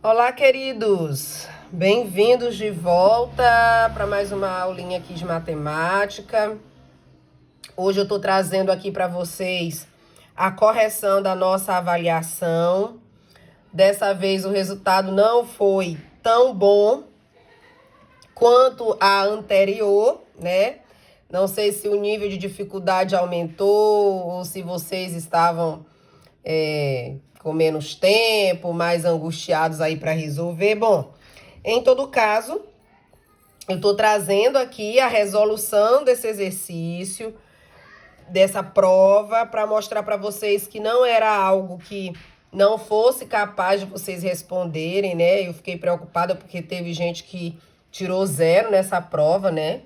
Olá, queridos! Bem-vindos de volta para mais uma aulinha aqui de matemática. Hoje eu estou trazendo aqui para vocês a correção da nossa avaliação. Dessa vez o resultado não foi tão bom quanto a anterior, né? Não sei se o nível de dificuldade aumentou ou se vocês estavam com menos tempo, mais angustiados aí para resolver. Bom, em todo caso, eu estou trazendo aqui a resolução desse exercício, dessa prova, para mostrar para vocês que não era algo que não fosse capaz de vocês responderem, né? Eu fiquei preocupada porque teve gente que tirou 0 nessa prova, né?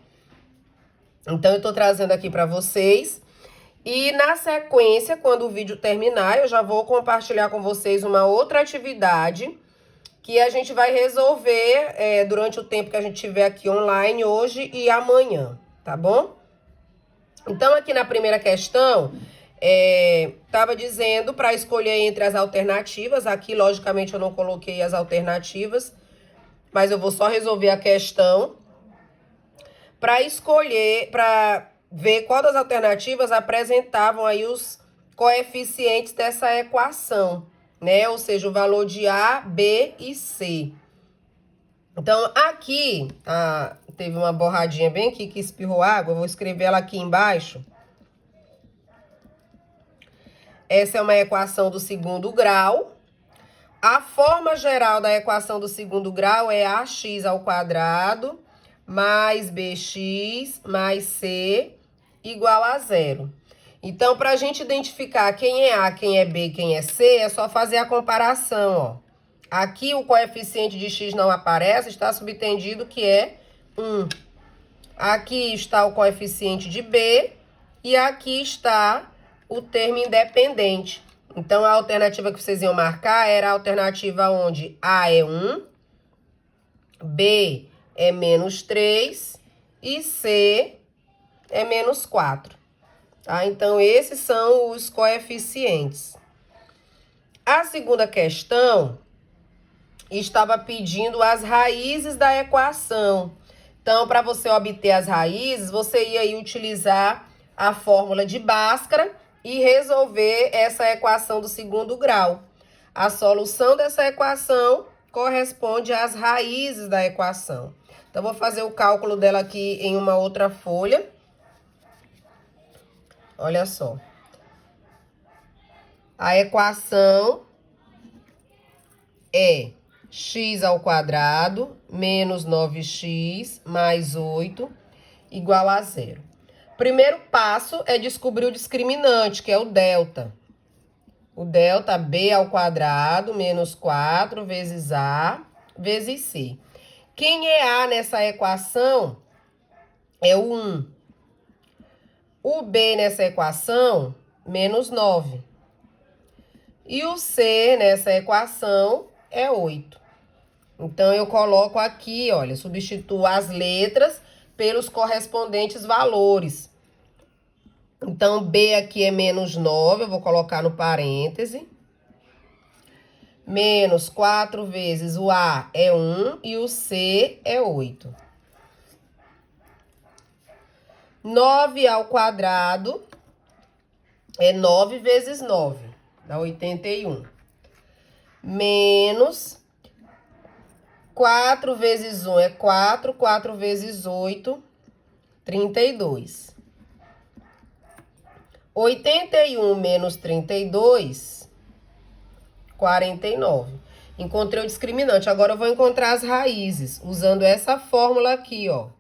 Então, eu estou trazendo aqui para vocês. E na sequência, quando o vídeo terminar, eu já vou compartilhar com vocês uma outra atividade que a gente vai resolver durante o tempo que a gente estiver aqui online hoje e amanhã, tá bom? Então, aqui na primeira questão, estava dizendo para escolher entre as alternativas. Aqui, logicamente, eu não coloquei as alternativas, mas eu vou só resolver a questão para escolher, para ver qual das alternativas apresentavam aí os coeficientes dessa equação, né? Ou seja, o valor de A, B e C. Então, aqui, teve uma borradinha bem aqui que espirrou água, eu vou escrever ela aqui embaixo. Essa é uma equação do segundo grau. A forma geral da equação do segundo grau é ax ao quadrado mais bx mais c igual a 0. Então, para a gente identificar quem é A, quem é B, quem é C, é só fazer a comparação, ó. Aqui o coeficiente de x não aparece, está subentendido que é 1. Aqui está o coeficiente de B e aqui está o termo independente. Então, a alternativa que vocês iam marcar era a alternativa onde A é 1, B é menos 3 e C é menos 4. Tá? Então, esses são os coeficientes. A segunda questão estava pedindo as raízes da equação. Então, para você obter as raízes, você ia aí utilizar a fórmula de Bhaskara e resolver essa equação do segundo grau. A solução dessa equação corresponde às raízes da equação. Então, vou fazer o cálculo dela aqui em uma outra folha. Olha só. A equação é x ao quadrado menos 9x mais 8 igual a 0. Primeiro passo é descobrir o discriminante, que é o delta. O delta b ao quadrado menos 4 vezes a vezes c. Quem é a nessa equação é o 1. O b nessa equação, menos 9. E o c nessa equação é 8. Então, eu coloco aqui, olha, substituo as letras pelos correspondentes valores. Então, B aqui é menos 9, eu vou colocar no parêntese. Menos 4 vezes o A é 1 e o C é 8. 9 ao quadrado é 9 vezes 9, dá 81. Menos 4 vezes 1 é 4, 4 vezes 8, 32. 81 menos 32, 49. Encontrei o discriminante. Agora eu vou encontrar as raízes, usando essa fórmula aqui, ó.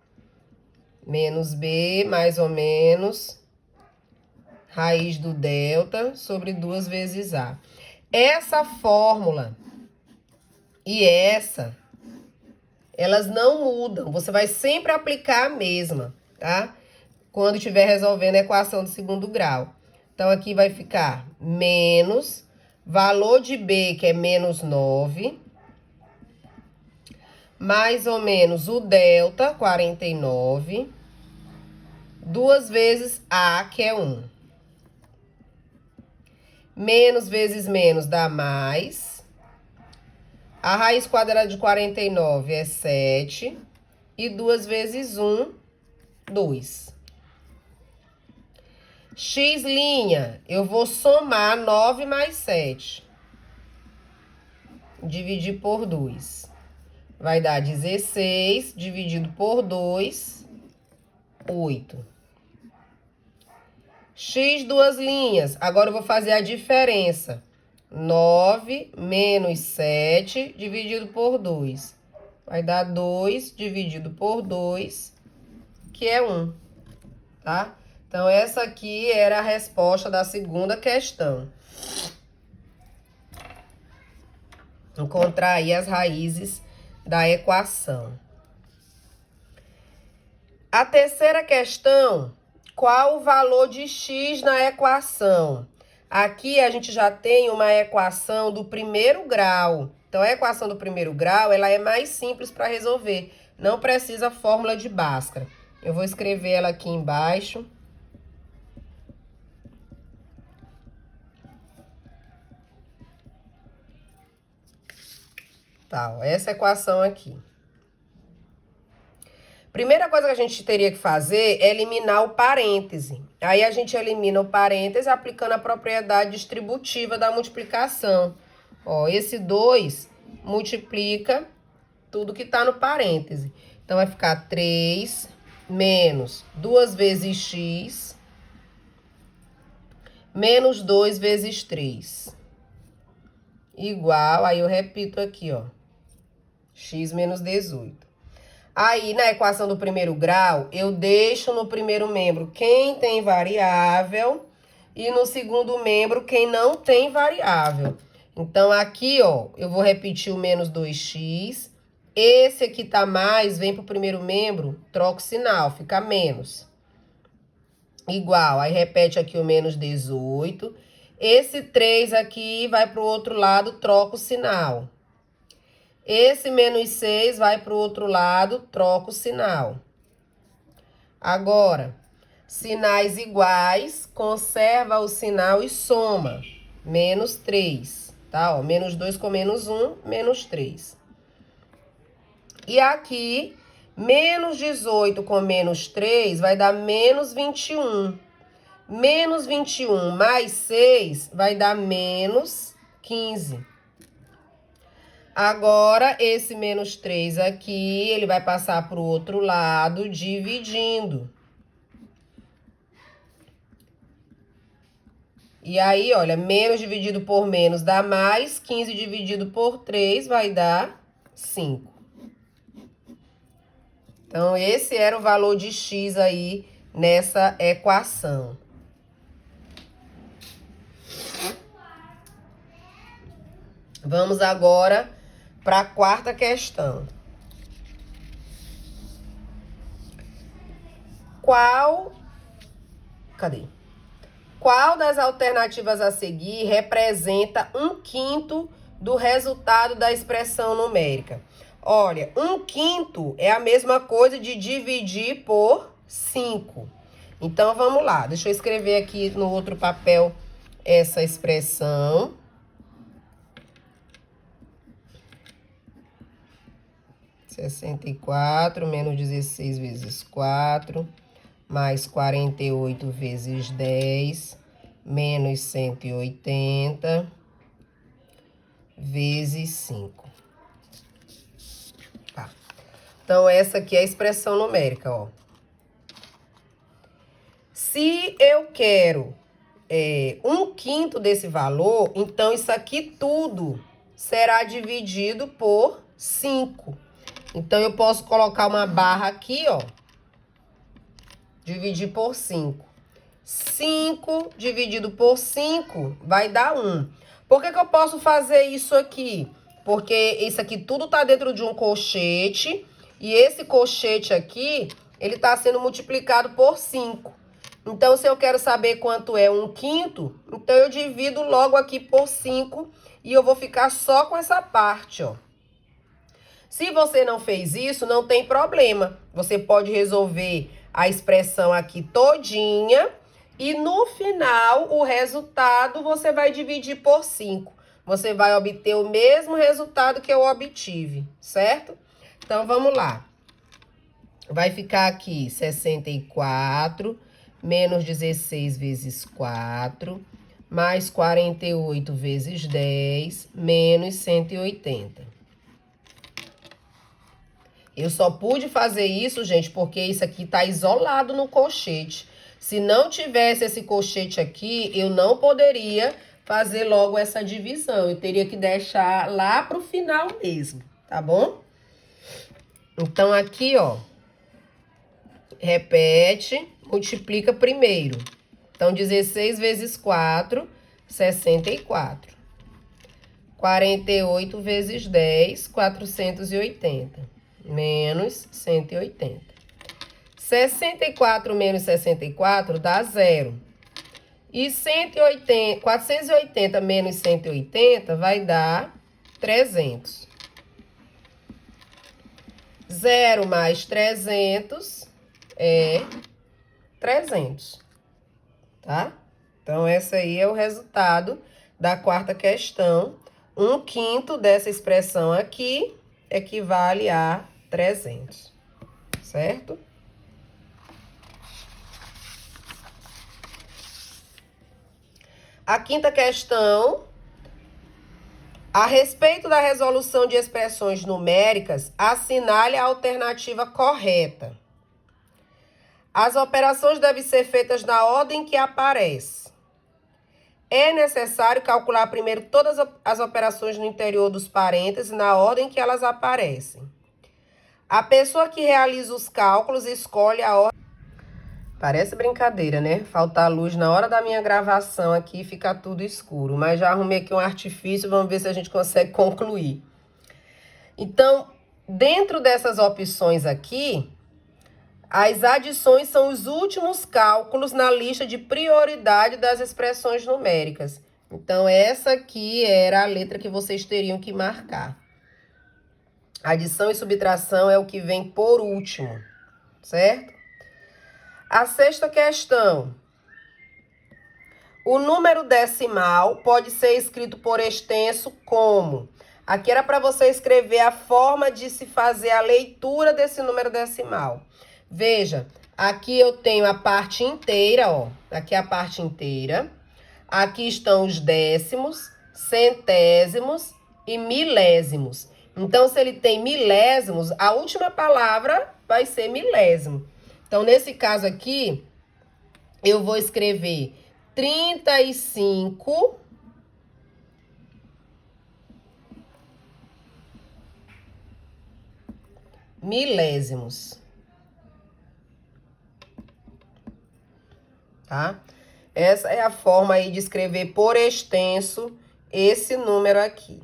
Menos B, mais ou menos, raiz do delta sobre 2 vezes A. Essa fórmula e essa, elas não mudam. Você vai sempre aplicar a mesma, tá? Quando estiver resolvendo a equação do segundo grau. Então, aqui vai ficar menos valor de B, que é menos 9, mais ou menos o delta, 49, 2 vezes A, que é 1. Menos vezes menos dá mais. A raiz quadrada de 49 é 7. E 2 vezes 1, 2. X', eu vou somar 9 mais 7. Dividir por 2. Vai dar 16, dividido por 2, 8. X, 2 linhas. Agora eu vou fazer a diferença. 9 menos 7, dividido por 2. Vai dar 2 dividido por 2, que é 1, tá? Então, essa aqui era a resposta da segunda questão. Encontrar aí as raízes da equação. A terceira questão, qual o valor de x na equação? Aqui a gente já tem uma equação do primeiro grau. Então, a equação do primeiro grau, ela é mais simples para resolver. Não precisa fórmula de Bhaskara. Eu vou escrever ela aqui embaixo. Tá, ó, essa equação aqui. Primeira coisa que a gente teria que fazer é eliminar o parêntese. Aí a gente elimina o parêntese aplicando a propriedade distributiva da multiplicação. Ó, esse 2 multiplica tudo que tá no parêntese. Então, vai ficar 3 menos 2 vezes x menos 2 vezes 3. Igual, aí eu repito aqui, ó, x menos 18. Aí, na equação do primeiro grau, eu deixo no primeiro membro quem tem variável e no segundo membro quem não tem variável. Então, aqui, ó, eu vou repetir o menos 2x. Esse aqui tá mais, vem pro primeiro membro, troca o sinal, fica menos. Igual, aí repete aqui o menos 18. Esse 3 aqui vai pro outro lado, troca o sinal. Esse menos 6 vai para o outro lado, troca o sinal. Agora, sinais iguais, conserva o sinal e soma. Menos 3, tá? Ó, menos 2 com menos 1, menos 3. E aqui, menos 18 com menos 3 vai dar menos 21. Menos 21 mais 6 vai dar menos 15. Agora, esse menos 3 aqui, ele vai passar para o outro lado, dividindo. E aí, olha, menos dividido por menos dá mais, 15 dividido por 3 vai dar 5. Então, esse era o valor de x aí nessa equação. Vamos agora para a quarta questão. Qual das alternativas a seguir representa 1/5 do resultado da expressão numérica? Olha, 1/5 é a mesma coisa de dividir por 5. Então, vamos lá. Deixa eu escrever aqui no outro papel essa expressão. Sessenta e quatro menos 16 vezes 4, mais 48 vezes 10, menos 180 vezes 5. Tá. Então, essa aqui é a expressão numérica, ó. Se eu quero 1/5 desse valor, então isso aqui tudo será dividido por 5. Então, eu posso colocar uma barra aqui, ó. Dividir por 5. 5 dividido por 5 vai dar 1. Por que que eu posso fazer isso aqui? Porque isso aqui tudo tá dentro de um colchete. E esse colchete aqui, ele tá sendo multiplicado por 5. Então, se eu quero saber quanto é 1/5, então eu divido logo aqui por 5 e eu vou ficar só com essa parte, ó. Se você não fez isso, não tem problema. Você pode resolver a expressão aqui todinha e no final o resultado você vai dividir por 5. você vai obter o mesmo resultado que eu obtive, certo? Então, vamos lá. Vai ficar aqui 64 menos 16 vezes 4, mais 48 vezes 10, menos 180. Eu só pude fazer isso, gente, porque isso aqui tá isolado no colchete. Se não tivesse esse colchete aqui, eu não poderia fazer logo essa divisão. Eu teria que deixar lá pro final mesmo, tá bom? Então, aqui, ó, repete, multiplica primeiro. Então, 16 vezes 4, 64. 48 vezes 10, 480. Menos 180. 64 menos 64 dá 0. E 480 menos 180 vai dar 300. 0 mais 300 é 300. Tá? Então, esse aí é o resultado da quarta questão. 1/5 dessa expressão aqui equivale a 300, certo? A quinta questão, a respeito da resolução de expressões numéricas, assinale a alternativa correta. As operações devem ser feitas na ordem que aparece. É necessário calcular primeiro todas as operações no interior dos parênteses na ordem que elas aparecem. A pessoa que realiza os cálculos escolhe a ordem. Parece brincadeira, né? Faltar luz na hora da minha gravação aqui, fica tudo escuro. Mas já arrumei aqui um artifício, vamos ver se a gente consegue concluir. Então, dentro dessas opções aqui, as adições são os últimos cálculos na lista de prioridade das expressões numéricas. Então, essa aqui era a letra que vocês teriam que marcar. Adição e subtração é o que vem por último, certo? A sexta questão. O número decimal pode ser escrito por extenso como? Aqui era para você escrever a forma de se fazer a leitura desse número decimal. Veja, aqui eu tenho a parte inteira, ó. Aqui é a parte inteira. Aqui estão os décimos, centésimos e milésimos. Então, se ele tem milésimos, a última palavra vai ser milésimo. Então, nesse caso aqui, eu vou escrever 35 milésimos. Tá? Essa é a forma aí de escrever por extenso esse número aqui,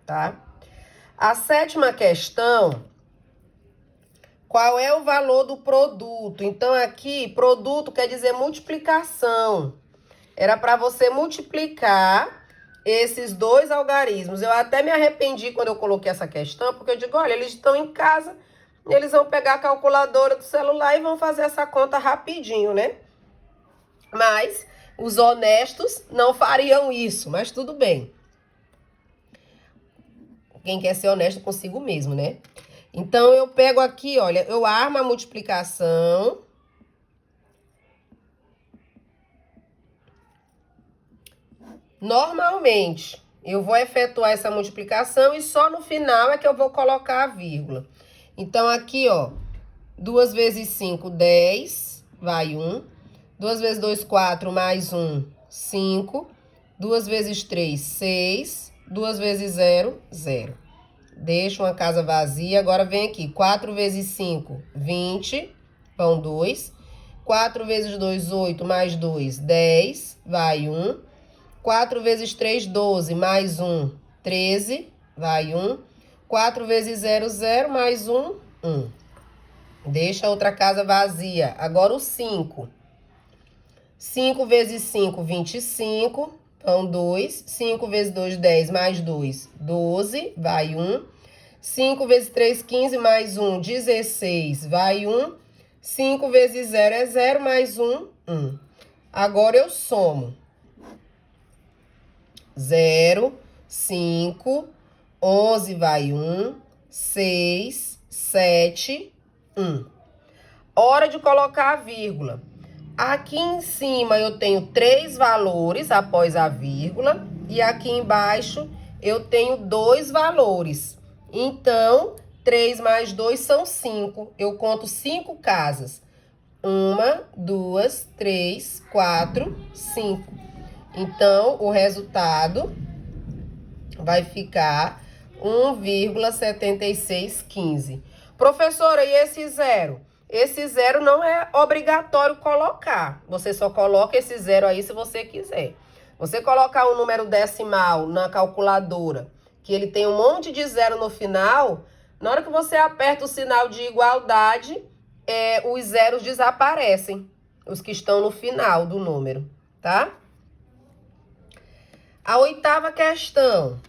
tá? A sétima questão, qual é o valor do produto? Então, aqui, produto quer dizer multiplicação. Era para você multiplicar esses dois algarismos. Eu até me arrependi quando eu coloquei essa questão, porque eu digo, olha, eles estão em casa, eles vão pegar a calculadora do celular e vão fazer essa conta rapidinho, né? Mas os honestos não fariam isso, mas tudo bem. Quem quer ser honesto consigo mesmo, né? Então, eu pego aqui, olha, eu armo a multiplicação. Normalmente, eu vou efetuar essa multiplicação e só no final é que eu vou colocar a vírgula. Então, aqui, ó, 2 vezes 5, 10, vai 1. 2 vezes 2, 4, mais 1, 5. 2 vezes 3, 6. 2 vezes 0, 0. Deixa uma casa vazia. Agora vem aqui. 4 vezes 5, 20. Vão 2. 4 vezes 2, 8. Mais 2, 10. Vai 1. 4 vezes 3, 12. Mais 1, 13. Vai 1. 4 vezes 0, 0. Mais 1, 1. Deixa a outra casa vazia. Agora o 5. 5 vezes 5, 25. Vão 2. 5 vezes 2, 10. Mais 2, 12. Vai 1. 5 vezes 3, 15. Mais 1, 16. Vai 1. 5 vezes 0 é 0. Mais 1, 1. Agora eu somo. 0, 5, 11 vai 1, 6, 7, 1. Hora de colocar a vírgula. Aqui em cima eu tenho 3 valores após a vírgula e aqui embaixo eu tenho 2 valores. Então, 3 mais 2 são 5. Eu conto 5 casas. 1, 2, 3, 4, 5. Então, o resultado vai ficar 1,7615. Professora, e esse zero? Esse zero não é obrigatório colocar. Você só coloca esse zero aí se você quiser. Você colocar um número decimal na calculadora, que ele tem um monte de zero no final, na hora que você aperta o sinal de igualdade, os zeros desaparecem, os que estão no final do número, tá? A 8ª questão.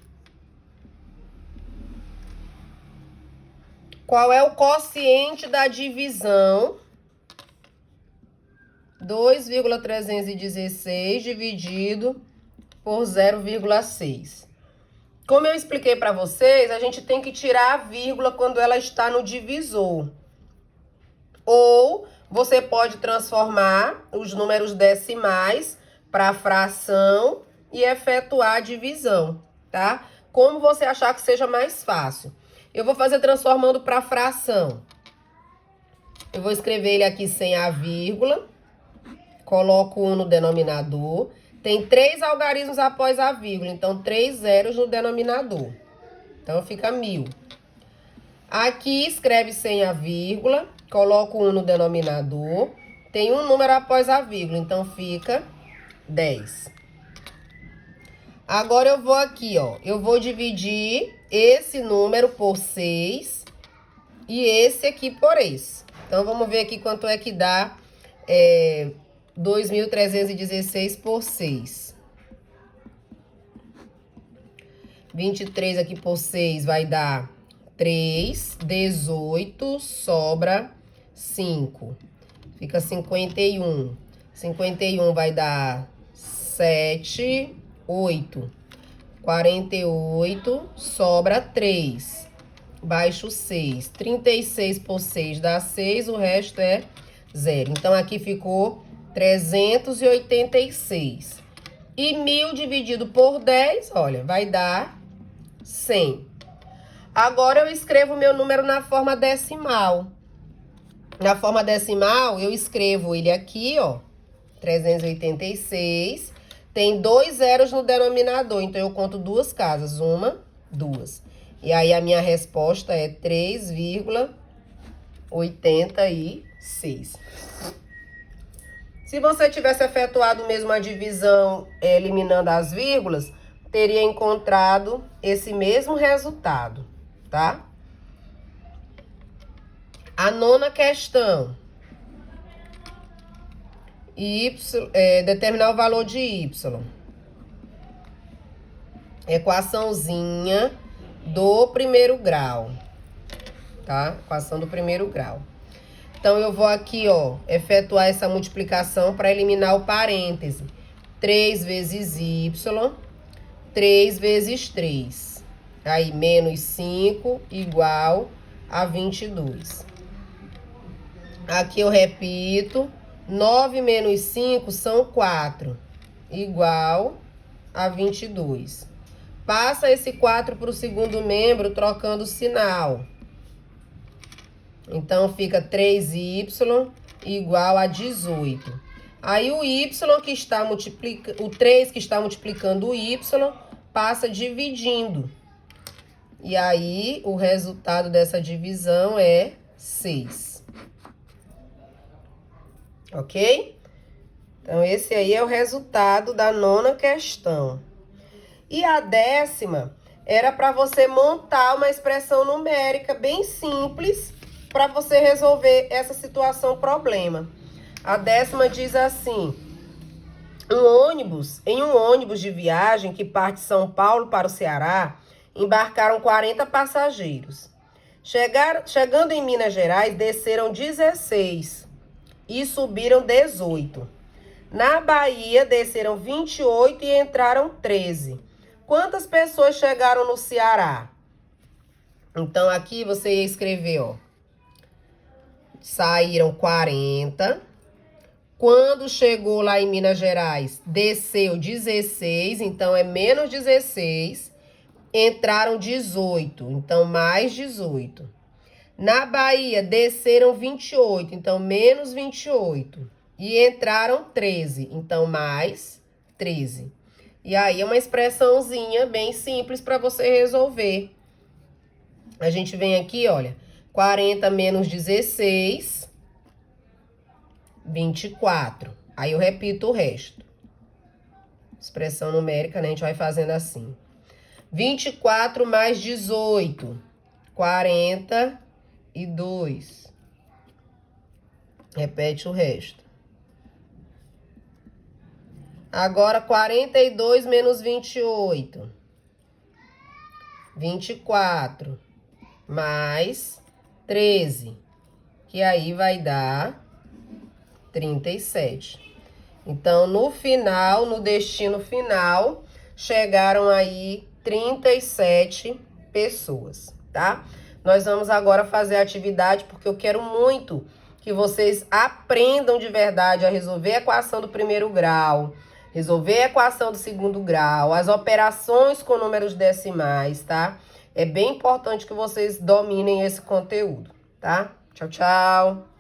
Qual é o quociente da divisão 2,316 dividido por 0,6? Como eu expliquei para vocês, a gente tem que tirar a vírgula quando ela está no divisor. Ou você pode transformar os números decimais para fração e efetuar a divisão, tá? Como você achar que seja mais fácil. Eu vou fazer transformando para fração. Eu vou escrever ele aqui sem a vírgula. Coloco 1 no denominador. Tem 3 algarismos após a vírgula, então 3 zeros no denominador. Então fica 1000. Aqui escreve sem a vírgula. Coloco 1 no denominador. Tem um número após a vírgula, então fica 10. Agora eu vou aqui, ó. Eu vou dividir esse número por 6 e esse aqui por esse. Então, vamos ver aqui quanto é que dá 2.316 por 6. 23 aqui por 6 vai dar 3, 18, sobra 5. Fica 51. 51 vai dar 7, 8. 48, sobra 3. Baixo 6. 36 por 6 dá 6, o resto é 0. Então, aqui ficou 386. E 1000 dividido por 10, olha, vai dar 100. Agora, eu escrevo o meu número na forma decimal. Na forma decimal, eu escrevo ele aqui, ó, 386. Tem 2 zeros no denominador, então eu conto 2 casas. 1, 2. E aí, a minha resposta é 3,86. Se você tivesse efetuado mesmo a divisão eliminando as vírgulas, teria encontrado esse mesmo resultado, tá? A 9ª questão. Determinar o valor de y. Equaçãozinha do primeiro grau, tá? Equação do primeiro grau. Então, eu vou aqui, ó, efetuar essa multiplicação para eliminar o parêntese. 3 vezes y, 3 vezes 3. Aí, menos 5 igual a 22. Aqui eu repito. 9 menos 5 são 4, igual a 22. Passa esse 4 para o segundo membro, trocando o sinal. Então, fica 3y igual a 18. Aí, o y que está multiplicando, o 3 que está multiplicando o y, passa dividindo. E aí, o resultado dessa divisão é 6. Ok? Então, esse aí é o resultado da 9ª questão. E a 10ª era para você montar uma expressão numérica bem simples para você resolver essa situação problema. A 10ª diz assim: em um ônibus de viagem que parte de São Paulo para o Ceará, embarcaram 40 passageiros. Chegando em Minas Gerais, desceram 16 e subiram 18. Na Bahia, desceram 28 e entraram 13. Quantas pessoas chegaram no Ceará? Então, aqui você ia escrever, ó. Saíram 40. Quando chegou lá em Minas Gerais, desceu 16, então é menos 16. Entraram 18, então mais 18. Na Bahia, desceram 28, então menos 28. E entraram 13, então mais 13. E aí é uma expressãozinha bem simples para você resolver. A gente vem aqui, olha, 40 menos 16, 24. Aí eu repito o resto. Expressão numérica, né? A gente vai fazendo assim. 24 mais 18, 42. Repete o resto. Agora, 42 menos 28. 24 mais 13, que aí vai dar 37. Então, no final, no destino final, chegaram aí 37 pessoas, tá? Nós vamos agora fazer a atividade, porque eu quero muito que vocês aprendam de verdade a resolver a equação do primeiro grau, resolver a equação do segundo grau, as operações com números decimais, tá? É bem importante que vocês dominem esse conteúdo, tá? Tchau, tchau!